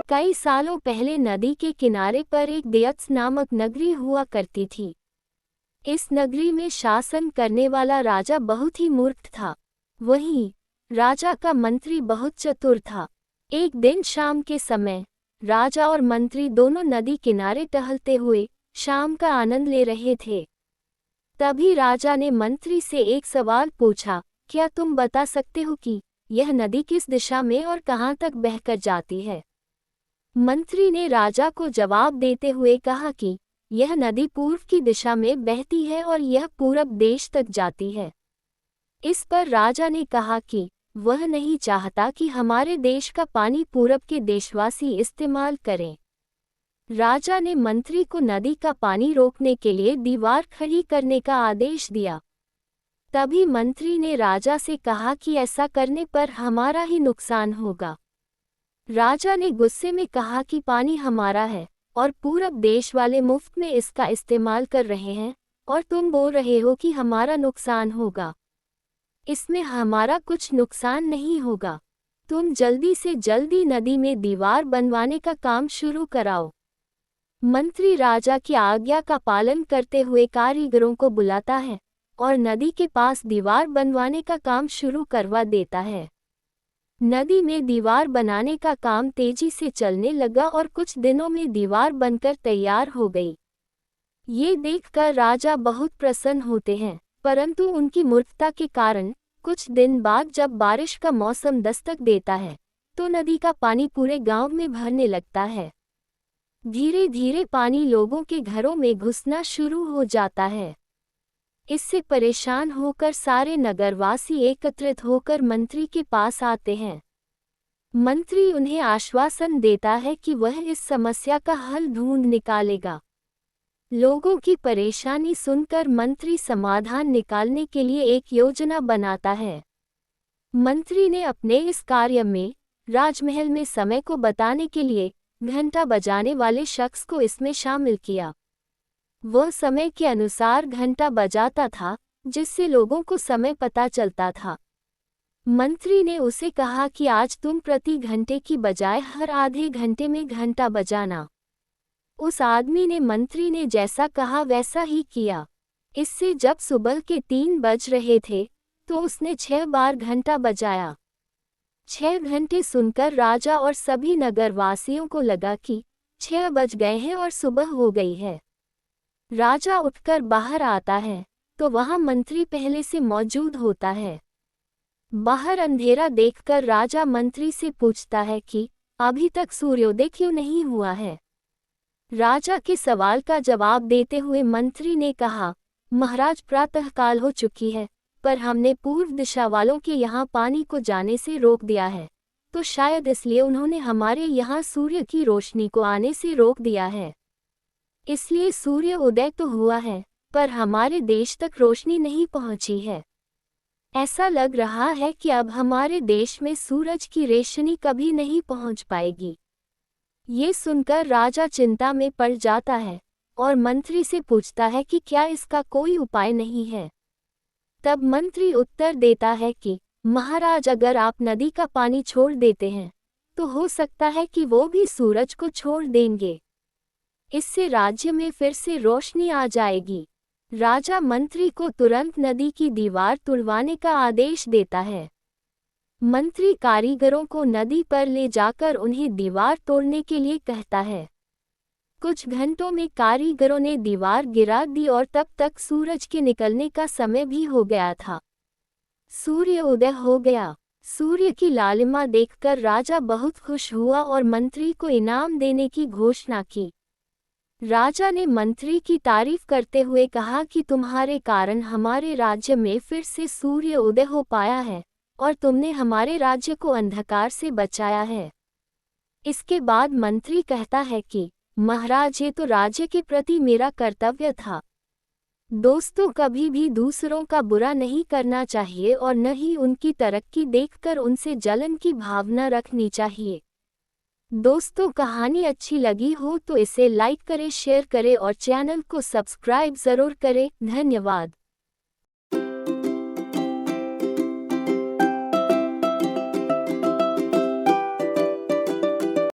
कई सालों पहले नदी के किनारे पर एक देयत्स नामक नगरी हुआ करती थी। इस नगरी में शासन करने वाला राजा बहुत ही मूर्ख था। वहीं राजा का मंत्री बहुत चतुर था। एक दिन शाम के समय राजा और मंत्री दोनों नदी किनारे टहलते हुए शाम का आनंद ले रहे थे। तभी राजा ने मंत्री से एक सवाल पूछा, क्या तुम बता सकते हो कि यह नदी किस दिशा में और कहाँ तक बहकर जाती है? मंत्री ने राजा को जवाब देते हुए कहा कि यह नदी पूर्व की दिशा में बहती है और यह पूरब देश तक जाती है। इस पर राजा ने कहा कि वह नहीं चाहता कि हमारे देश का पानी पूरब के देशवासी इस्तेमाल करें। राजा ने मंत्री को नदी का पानी रोकने के लिए दीवार खड़ी करने का आदेश दिया। तभी मंत्री ने राजा से कहा कि ऐसा करने पर हमारा ही नुकसान होगा। राजा ने गुस्से में कहा कि पानी हमारा है और पूरब देश वाले मुफ्त में इसका इस्तेमाल कर रहे हैं और तुम बोल रहे हो कि हमारा नुकसान होगा। इसमें हमारा कुछ नुकसान नहीं होगा। तुम जल्दी से जल्दी नदी में दीवार बनवाने का काम शुरू कराओ। मंत्री राजा की आज्ञा का पालन करते हुए कारीगरों को बुलाता है और नदी के पास दीवार बनवाने का काम शुरू करवा देता है। नदी में दीवार बनाने का काम तेजी से चलने लगा और कुछ दिनों में दीवार बनकर तैयार हो गई। ये देखकर राजा बहुत प्रसन्न होते हैं, परंतु उनकी मूर्खता के कारण कुछ दिन बाद जब बारिश का मौसम दस्तक देता है तो नदी का पानी पूरे गांव में भरने लगता है। धीरे धीरे पानी लोगों के घरों में घुसना शुरू हो जाता है। इससे परेशान होकर सारे नगरवासी एकत्रित होकर मंत्री के पास आते हैं। मंत्री उन्हें आश्वासन देता है कि वह इस समस्या का हल ढूंढ निकालेगा। लोगों की परेशानी सुनकर मंत्री समाधान निकालने के लिए एक योजना बनाता है। मंत्री ने अपने इस कार्य में राजमहल में समय को बताने के लिए घंटा बजाने वाले शख्स को इसमें शामिल किया। वह समय के अनुसार घंटा बजाता था, जिससे लोगों को समय पता चलता था। मंत्री ने उसे कहा कि आज तुम प्रति घंटे की बजाय हर आधे घंटे में घंटा बजाना। उस आदमी ने मंत्री ने जैसा कहा वैसा ही किया। इससे जब सुबह के 3 बज रहे थे तो उसने 6 बार घंटा बजाया। 6 घंटे सुनकर राजा और सभी नगरवासियों को लगा कि 6 बज गए हैं और सुबह हो गई है। राजा उठकर बाहर आता है तो वहां मंत्री पहले से मौजूद होता है। बाहर अंधेरा देखकर राजा मंत्री से पूछता है कि अभी तक सूर्योदय क्यों नहीं हुआ है। राजा के सवाल का जवाब देते हुए मंत्री ने कहा, महाराज प्रातःकाल हो चुकी है, पर हमने पूर्व दिशा वालों के यहाँ पानी को जाने से रोक दिया है, तो शायद इसलिए उन्होंने हमारे यहाँ सूर्य की रोशनी को आने से रोक दिया है। इसलिए सूर्य उदय तो हुआ है, पर हमारे देश तक रोशनी नहीं पहुंची है। ऐसा लग रहा है कि अब हमारे देश में सूरज की रोशनी कभी नहीं पहुंच पाएगी। ये सुनकर राजा चिंता में पड़ जाता है और मंत्री से पूछता है कि क्या इसका कोई उपाय नहीं है। तब मंत्री उत्तर देता है कि महाराज, अगर आप नदी का पानी छोड़ देते हैं तो हो सकता है कि वो भी सूरज को छोड़ देंगे। इससे राज्य में फिर से रोशनी आ जाएगी। राजा मंत्री को तुरंत नदी की दीवार तुड़वाने का आदेश देता है। मंत्री कारीगरों को नदी पर ले जाकर उन्हें दीवार तोड़ने के लिए कहता है। कुछ घंटों में कारीगरों ने दीवार गिरा दी और तब तक सूरज के निकलने का समय भी हो गया था। सूर्य उदय हो गया। सूर्य की लालिमा देखकर राजा बहुत खुश हुआ और मंत्री को इनाम देने की घोषणा की। राजा ने मंत्री की तारीफ करते हुए कहा कि तुम्हारे कारण हमारे राज्य में फिर से सूर्य उदय हो पाया है और तुमने हमारे राज्य को अंधकार से बचाया है। इसके बाद मंत्री कहता है कि महाराज, ये तो राज्य के प्रति मेरा कर्तव्य था। दोस्तों, कभी भी दूसरों का बुरा नहीं करना चाहिए और न ही उनकी तरक्की देखकर उनसे जलन की भावना रखनी चाहिए। दोस्तों, कहानी अच्छी लगी हो तो इसे लाइक करें, शेयर करें और चैनल को सब्सक्राइब ज़रूर करें। धन्यवाद।